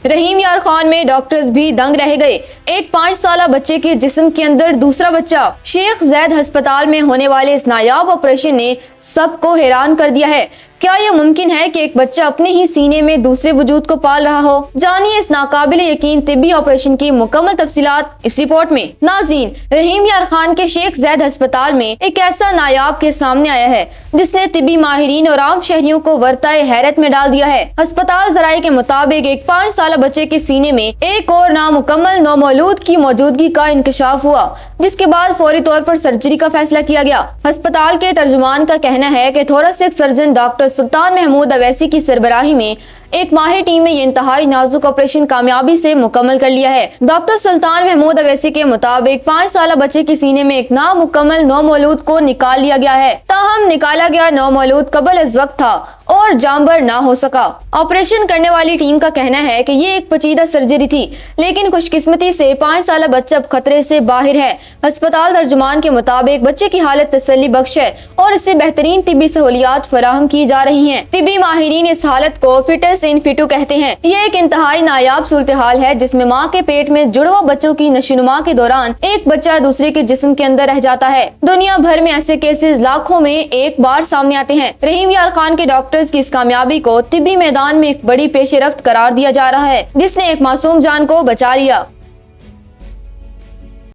रहीम यार खान में डॉक्टर्स भी दंग रह गए। एक 5 साल बच्चे के जिस्म के अंदर दूसरा बच्चा। शेख जैद अस्पताल में होने वाले इस नायाब ऑपरेशन ने सबको हैरान कर दिया है। क्या यह मुमकिन है कि एक बच्चा अपने ही सीने में दूसरे वजूद को पाल रहा हो? जानिए इस नाकाबिल यकीन तिब्बी ऑपरेशन की मुकम्मल तफसीलात इस रिपोर्ट में। नाज़रीन, रहीम यार खान के शेख जैद अस्पताल में एक ऐसा नायाब केस सामने आया है जिसने तिब्बी माहिरीन और आम शहरियों को वर्ताए हैरत में डाल दिया है। अस्पताल जराये के मुताबिक एक 5 साल बच्चे के सीने में एक और नामुकम्मल नौमौलूद की मौजूदगी का इंकशाफ हुआ, जिसके बाद फौरी तौर पर सर्जरी का फैसला किया गया। अस्पताल के तर्जुमान का कहना है कि थोरेसिक सर्जन डॉक्टर सुल्तान महमूद अवैसी की सरबराही में एक माहिर टीम ने ये इंतहाई नाजुक ऑपरेशन कामयाबी से मुकम्मल कर लिया है। डॉक्टर सुल्तान महमूद अवैसी के मुताबिक 5 साल बच्चे के सीने में एक नामुकम्मल नौमौलूद को निकाल लिया गया है। ताहम निकाला गया नौमौलूद कबल अज वक्त था और जानबर ना हो सका। ऑपरेशन करने वाली टीम का कहना है कि ये एक पेचीदा सर्जरी थी, लेकिन खुशकिस्मती से 5 साल बच्चा अब खतरे से बाहर है। अस्पताल तर्जुमान के मुताबिक बच्चे की हालत तसल्ली बख्श है और इससे बेहतरीन तिब्बी सहूलियात फराहम की जा रही हैं। तिब्बी माहिरीन इस हालत को फिटस इन फिटू कहते हैं। ये एक इंतहाई नायाब सूरत हाल है जिसमें माँ के पेट में जुड़वा बच्चों की नशोनुमा के दौरान एक बच्चा दूसरे के जिस्म के अंदर रह जाता है। दुनिया भर में ऐसे केसेस लाखों में एक बार सामने आते हैं। रहीम यार खान के डॉक्टर्स की इस कामयाबी को तिब्बी मैदान में एक बड़ी पेशरफ्त करार दिया जा रहा है, जिसने एक मासूम जान को बचा लिया।